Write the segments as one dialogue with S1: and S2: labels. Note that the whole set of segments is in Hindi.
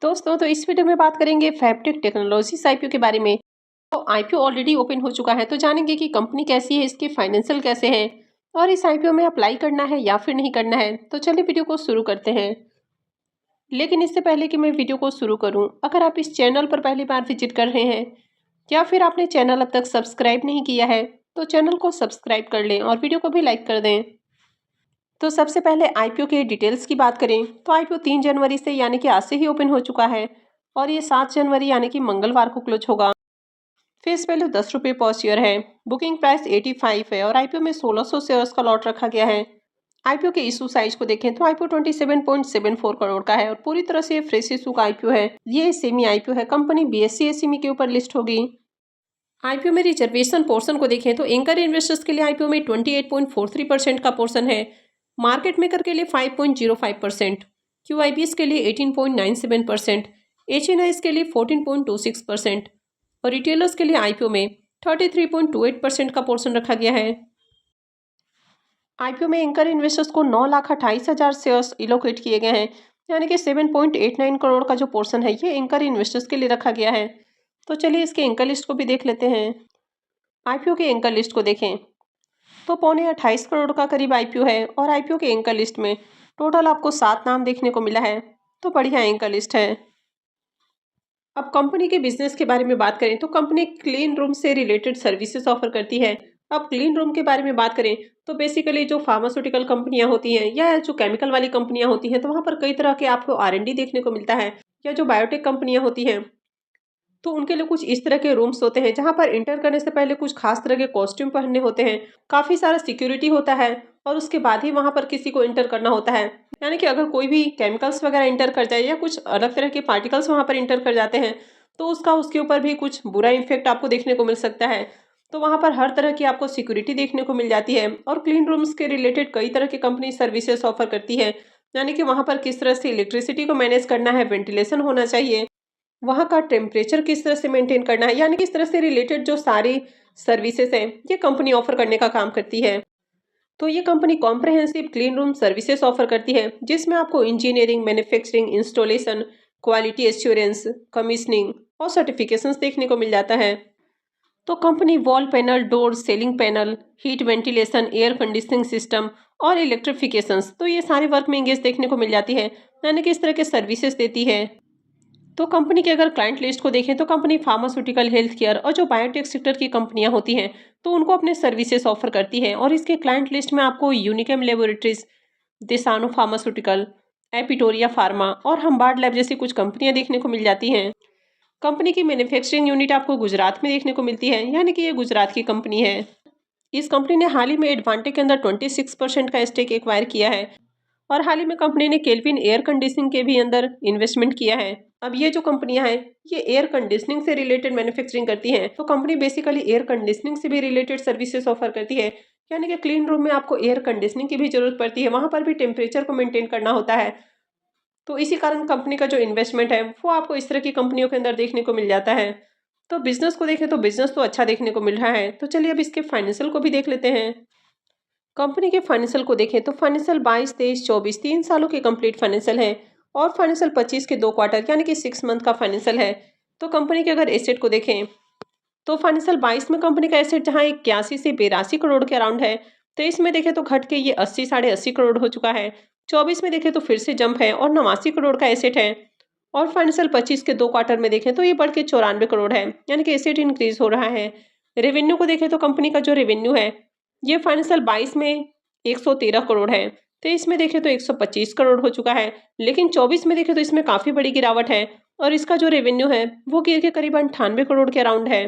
S1: दोस्तों तो इस वीडियो में बात करेंगे फैबटेक टेक्नोलॉजीज आईपीओ के बारे में। तो आईपीओ ऑलरेडी ओपन हो चुका है, तो जानेंगे कि कंपनी कैसी है, इसके फाइनेंशियल कैसे हैं और इस आईपीओ में अप्लाई करना है या फिर नहीं करना है। तो चलिए वीडियो को शुरू करते हैं। लेकिन इससे पहले कि मैं वीडियो को शुरू करूं, अगर आप इस चैनल पर पहली बार विजिट कर रहे हैं या फिर आपने चैनल अब तक सब्सक्राइब नहीं किया है तो चैनल को सब्सक्राइब कर लें और वीडियो को भी लाइक कर दें। तो सबसे पहले आईपीओ के डिटेल्स की बात करें तो आईपीओ 3 जनवरी से यानी कि आज से ही ओपन हो चुका है और ये 7 जनवरी यानी कि मंगलवार को क्लोज होगा। फेस वैल्यू 10 रुपये पर शेयर है। बुकिंग प्राइस 85 है और आईपीओ में 1600 शेयर्स का लॉट रखा गया है। आईपीओ के इशू साइज को देखें तो आईपीओ 27.74 करोड़ का है और पूरी तरह से फ्रेश इशू का आईपीओ है। ये सेमी आईपीओ है। कंपनी बीएसई एसीमी के ऊपर लिस्ट होगी। आईपीओ में रिजर्वेशन पोर्शन को देखें तो एंकर इन्वेस्टर्स के लिए आईपीओ में 28.43% का पोर्शन है। मार्केट मेकर के लिए 5.05%, क्यूआईबीएस के लिए 18.97%, एचएनआईएस के लिए 14.26% और रिटेलर्स के लिए आईपीओ में 33.28% का पोर्शन रखा गया है। आईपीओ में एंकर इन्वेस्टर्स को 9,28,000 शेयर्स इलोकेट किए गए हैं, यानी कि 7.89 करोड़ का जो पोर्शन है ये एंकर इन्वेस्टर्स के लिए रखा गया है। तो चलिए इसके एंकर लिस्ट को भी देख लेते हैं। आईपीओ के एंकर लिस्ट को देखें तो 28 करोड़ का करीब आईपीओ है और आईपीओ के एंकर लिस्ट में टोटल आपको 7 नाम देखने को मिला है। तो बढ़िया एंकर लिस्ट है। अब कंपनी के बिजनेस के बारे में बात करें तो कंपनी क्लीन रूम से रिलेटेड सर्विसेज ऑफर करती है। अब क्लीन रूम के बारे में बात करें तो बेसिकली जो फार्मास्यूटिकल कंपनियां होती हैं या जो केमिकल वाली कंपनियां होती हैं तो वहां पर कई तरह के आपको आर&डी देखने को मिलता है। या जो बायोटेक कंपनियां होती हैं तो उनके लिए कुछ इस तरह के रूम्स होते हैं जहां पर इंटर करने से पहले कुछ खास तरह के कॉस्ट्यूम पहनने होते हैं, काफी सारा सिक्योरिटी होता है और उसके बाद ही वहां पर किसी को इंटर करना होता है। यानी कि अगर कोई भी केमिकल्स वगैरह इंटर कर जाए या कुछ अलग तरह के पार्टिकल्स वहां पर इंटर कर जाते हैं तो उसका उसके ऊपर भी कुछ बुरा इम्फेक्ट आपको देखने को मिल सकता है। तो वहां पर हर तरह की आपको सिक्योरिटी देखने को मिल जाती है और क्लीन रूम्स के रिलेटेड कई तरह की कंपनी सर्विसेज ऑफर करती है। यानी कि वहां पर किस तरह से इलेक्ट्रिसिटी को मैनेज करना है, वेंटिलेशन होना चाहिए, वहाँ का टेम्परेचर किस तरह से मेंटेन करना है, यानी कि इस तरह से रिलेटेड जो सारी सर्विसेज हैं ये कंपनी ऑफर करने का काम करती है। तो ये company comprehensive clean room services offer करती है जिसमें आपको engineering, manufacturing, installation, quality assurance, commissioning और सर्टिफिकेशंस देखने को मिल जाता है। तो company wall panel, door, ceiling panel, heat ventilation, air conditioning system और इलेक्ट्रिफिकेशंस, तो ये सारे वर्क में इंगेज देखने को मिल जाती है, यानी कि इस तरह के सर्विसेज देती है। तो कंपनी के अगर क्लाइंट लिस्ट को देखें तो कंपनी फार्मास्यूटिकल, हेल्थ केयर और जो बायोटेक सेक्टर की कंपनियां होती हैं तो उनको अपने सर्विसेज ऑफर करती है और इसके क्लाइंट लिस्ट में आपको यूनिकेम लेबोरेटरीज, देसानो फार्मास्यूटिकल, एपिटोरिया फार्मा और हम्बार्ड लैब जैसी कुछ कंपनियां देखने को मिल जाती हैं। कंपनी की मैन्युफैक्चरिंग यूनिट आपको गुजरात में देखने को मिलती है, यानी कि ये गुजरात की कंपनी है। इस कंपनी ने हाल ही में एडवांटेक के अंदर 26% का स्टेक एक्वायर किया है और हाल ही में कंपनी ने केल्विन एयर कंडीशनिंग के भी अंदर इन्वेस्टमेंट किया है। अब ये जो कंपनियां हैं ये एयर कंडीशनिंग से रिलेटेड मैन्युफैक्चरिंग करती हैं, तो कंपनी बेसिकली एयर कंडीशनिंग से भी रिलेटेड सर्विसेज ऑफर करती है। यानी कि क्लीन रूम में आपको एयर कंडीशनिंग की भी जरूरत पड़ती है, वहां पर भी टेम्परेचर को मेंटेन करना होता है। तो इसी कारण कंपनी का जो इन्वेस्टमेंट है वो आपको इस तरह की कंपनियों के अंदर देखने को मिल जाता है। तो बिजनेस को देखें तो बिजनेस तो अच्छा देखने को मिल रहा है। तो चलिए अब इसके फाइनेंशियल को भी देख लेते हैं। कंपनी के फाइनेंशियल को देखें तो फाइनेंशियल 22, 23, 24 3 सालों के कंप्लीट फाइनेंशियल है और फाइनेंशियल 25 के 2 क्वार्टर यानी कि 6 मंथ का फाइनेंशियल है। तो कंपनी के अगर एसेट को देखें तो फाइनेंशियल 22 में कंपनी का एसेट जहां 81 से 82 करोड़ के अराउंड है, 23 में देखें तो घट के ये 80, 80.5 करोड़ हो चुका है। 24 में देखें तो फिर से जंप है और 89 करोड़ का एसेट है और फाइनेंशियल 25 के 2 क्वार्टर में देखें तो ये बढ़ के 94 करोड़ है, यानी कि एसेट इंक्रीज हो रहा है। रेवेन्यू को देखें तो कंपनी का जो रेवेन्यू है ये फाइनेंशियल 22 में 113 करोड़ है, 23 में देखें तो 125 करोड़ हो चुका है, लेकिन 24 में देखें तो इसमें काफ़ी बड़ी गिरावट है और इसका जो रेवेन्यू है वो गिर के करीबन 98 करोड़ के अराउंड है।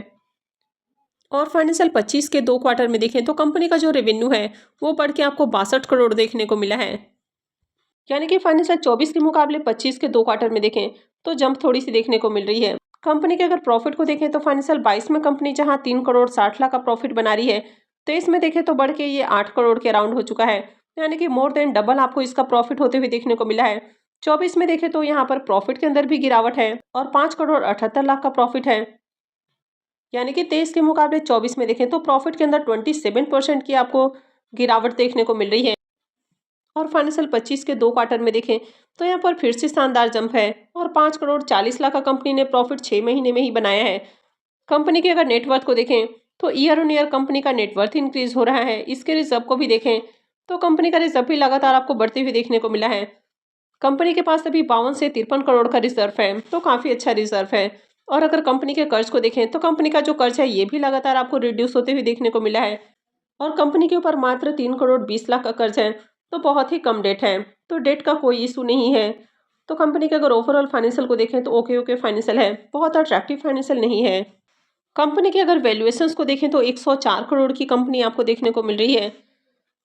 S1: और फाइनेंशियल 25 के 2 क्वार्टर में देखें तो कंपनी का जो रेवेन्यू है वो बढ़ के आपको 62 करोड़ देखने को मिला है। यानी कि फाइनेंशियल 24 के मुकाबले 25 के 2 क्वार्टर में देखें तो जंप थोड़ी सी देखने को मिल रही है। कंपनी के अगर प्रॉफिट को देखें तो फाइनेंशियल 22 में कंपनी जहां 3 करोड़ 60 लाख का प्रॉफिट बना रही है, 23 में देखें तो बढ़ के ये 8 करोड़ के अराउंड हो चुका है, यानी कि मोर देन डबल आपको इसका प्रॉफिट होते हुए देखने को मिला है। 24 में देखें तो यहाँ पर प्रॉफिट के अंदर भी गिरावट है और 5 करोड़ 78 लाख का प्रॉफिट है, यानी कि 23 के मुकाबले 24 में देखें तो प्रॉफिट के अंदर 27% की आपको गिरावट देखने को मिल रही है। और फाइनेंशियल 25 के 2 क्वार्टर में देखें तो यहाँ पर फिर से शानदार जंप है और 5 करोड़ 40 लाख का कंपनी ने प्रॉफिट 6 महीने में ही बनाया है। कंपनी के अगर नेटवर्थ को देखें तो ईयर ऑन ईयर कंपनी का नेटवर्थ इंक्रीज हो रहा है। इसके रिजर्व को भी देखें तो कंपनी का रिजर्व भी लगातार आपको बढ़ते हुए देखने को मिला है। कंपनी के पास अभी 52 से 53 करोड़ का रिजर्व है, तो काफ़ी अच्छा रिजर्व है। और अगर कंपनी के कर्ज को देखें तो कंपनी का जो कर्ज है ये भी लगातार आपको रिड्यूस होते हुए देखने को मिला है। और कंपनी के ऊपर मात्र 3 करोड़ 20 लाख का कर्ज है, तो बहुत ही कम डेट है, तो डेट का कोई इशू नहीं है। तो कंपनी के अगर ओवरऑल फाइनेंशियल को देखें तो ओके फाइनेंशियल है, बहुत अट्रैक्टिव फाइनेंशियल नहीं है। कंपनी के अगर वैल्यूएशंस को देखें तो 104 करोड़ की कंपनी आपको देखने को मिल रही है।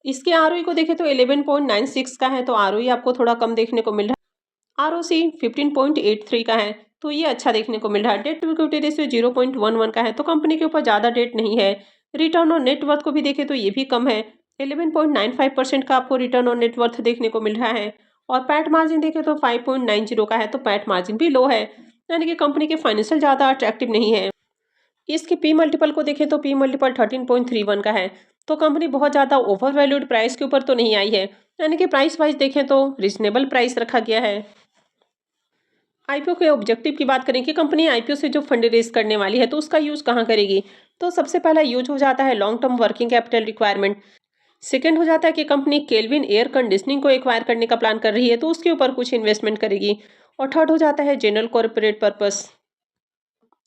S1: इसके आरओई को देखें तो 11.96 का है, तो आरओई आपको थोड़ा कम देखने को मिल रहा है। आरओसी 15.83 का है, तो ये अच्छा देखने को मिल रहा है। डेट टू इक्विटी रेशियो 0.11 का है, तो कंपनी के ऊपर ज़्यादा डेट नहीं है। रिटर्न ऑन नेटवर्थ को भी देखें तो ये भी कम है, 11.95% का आपको रिटर्न ऑन नेटवर्थ देखने को मिल रहा है। और पैट मार्जिन देखें तो 5.90 का है, तो पैट मार्जिन भी लो है, यानी कि कंपनी के फाइनेंशियल ज़्यादा अट्रैक्टिव नहीं है। इसके पी मल्टीपल को देखें तो पी मल्टीपल 13.31 का है, तो कंपनी बहुत ज़्यादा ओवर वैल्यूड प्राइस के ऊपर तो नहीं आई है, यानी कि प्राइस वाइज देखें तो रिजनेबल प्राइस रखा गया है। आईपीओ के ऑब्जेक्टिव की बात करें कि कंपनी आईपीओ से जो फंड रेज करने वाली है तो उसका यूज़ कहाँ करेगी, तो सबसे पहला यूज हो जाता है long term working capital requirement. Second हो जाता है कि कंपनी केल्विन एयर कंडीशनिंग को एक्वायर करने का प्लान कर रही है, तो उसके ऊपर कुछ इन्वेस्टमेंट करेगी। और थर्ड हो जाता है जनरल कॉर्पोरेट पर्पस।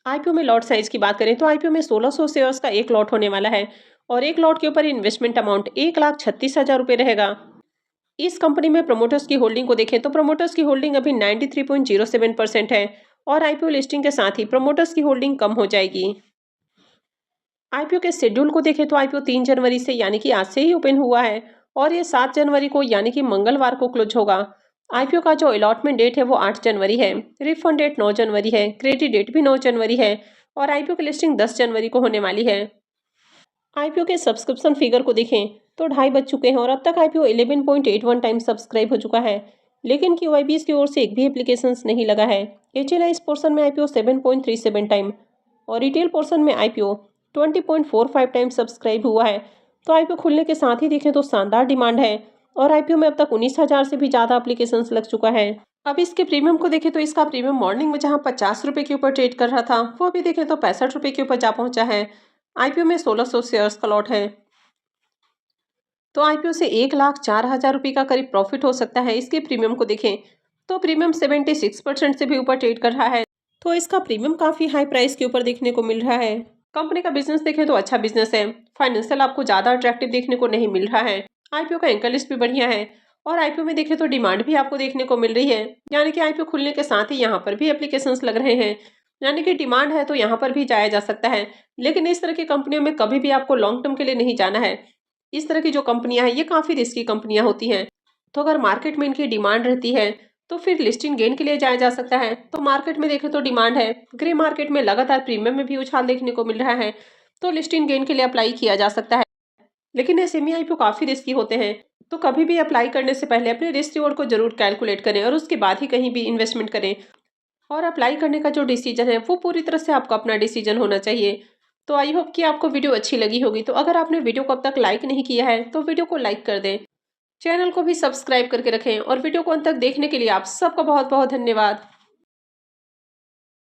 S1: आईपीओ में लॉट साइज की बात करें तो आईपीओ में 1600 शेयर्स का एक लॉट होने वाला है, और एक लॉट के ऊपर इन्वेस्टमेंट अमाउंट 1,36,000 रुपये रहेगा। इस कंपनी में प्रमोटर्स की होल्डिंग को देखें तो प्रमोटर्स की होल्डिंग अभी 93.07% है, और आईपीओ लिस्टिंग के साथ ही प्रमोटर्स की होल्डिंग कम हो जाएगी। आईपीओ के शेड्यूल को देखें तो आईपीओ 3 जनवरी से यानी कि आज से ही ओपन हुआ है, और ये 7 जनवरी को यानी कि मंगलवार को क्लोज होगा। आईपीओ का जो अलॉटमेंट डेट है वो 8 जनवरी है, रिफंड डेट 9 जनवरी है, क्रेडिट डेट भी 9 जनवरी है, और आईपीओ की लिस्टिंग 10 जनवरी को होने वाली है। आईपीओ के सब्सक्रिप्शन फिगर को देखें तो 2.5 बज चुके हैं, और अब तक आईपीओ 11.81 टाइम सब्सक्राइब हो चुका है, लेकिन क्यूआईबीएस की ओर से एक भी एप्लीकेशन नहीं लगा है। एचएनआई पोर्सन में आईपीओ 7.37 टाइम, और रिटेल पोर्सन में आईपीओ 20.45 टाइम सब्सक्राइब हुआ है। तो आईपीओ खुलने के साथ ही देखें तो शानदार डिमांड है, और आईपीओ में अब तक 19,000 से भी ज़्यादा एप्लीकेशंस लग चुका है। अब इसके प्रीमियम को देखें तो इसका प्रीमियम मॉर्निंग में जहां 50 रुपये के ऊपर ट्रेड कर रहा था, वो अभी देखें तो 65 रुपये के ऊपर जा पहुंचा है। आईपीओ में 1600 शेयर्स का लॉट है, तो आईपीओ से 1,04,000 रुपये का करीब प्रॉफिट हो सकता है। इसके प्रीमियम को देखें तो प्रीमियम 76% से भी ऊपर ट्रेड कर रहा है, तो इसका प्रीमियम काफ़ी हाई प्राइस के ऊपर देखने को मिल रहा है। कंपनी का बिजनेस देखें तो अच्छा बिजनेस है, फाइनेंशियल आपको ज़्यादा अट्रैक्टिव देखने को नहीं मिल रहा है। आईपीओ का एंकर लिस्ट भी बढ़िया है, और आईपीओ में देखें तो डिमांड भी आपको देखने को मिल रही है, यानी कि आईपीओ खुलने के साथ ही यहाँ पर भी एप्लीकेशंस लग रहे हैं, यानी कि डिमांड है तो यहाँ पर भी जाया जा सकता है। लेकिन इस तरह की कंपनियों में कभी भी आपको लॉन्ग टर्म के लिए नहीं जाना है। इस तरह की जो कंपनियां हैं ये काफ़ी रिस्की कंपनियां होती हैं, तो अगर मार्केट में इनकी डिमांड रहती है तो फिर लिस्टिंग गेन के लिए जाया जा सकता है। तो मार्केट में देखें तो डिमांड है, ग्रे मार्केट में लगातार प्रीमियम में भी उछाल देखने को मिल रहा है, तो लिस्टिंग गेन के लिए अप्लाई किया जा सकता है। लेकिन एसएमई आईपीओ काफ़ी रिस्की होते हैं, तो कभी भी अप्लाई करने से पहले अपने रिस्क रिवॉर्ड को जरूर कैलकुलेट करें, और उसके बाद ही कहीं भी इन्वेस्टमेंट करें। और अप्लाई करने का जो डिसीजन है वो पूरी तरह से आपका अपना डिसीजन होना चाहिए। तो आई होप कि आपको वीडियो अच्छी लगी होगी। तो अगर आपने वीडियो को अब तक लाइक नहीं किया है तो वीडियो को लाइक कर दें, चैनल को भी सब्सक्राइब करके रखें, और वीडियो को अंत तक देखने के लिए आप सबका बहुत बहुत धन्यवाद।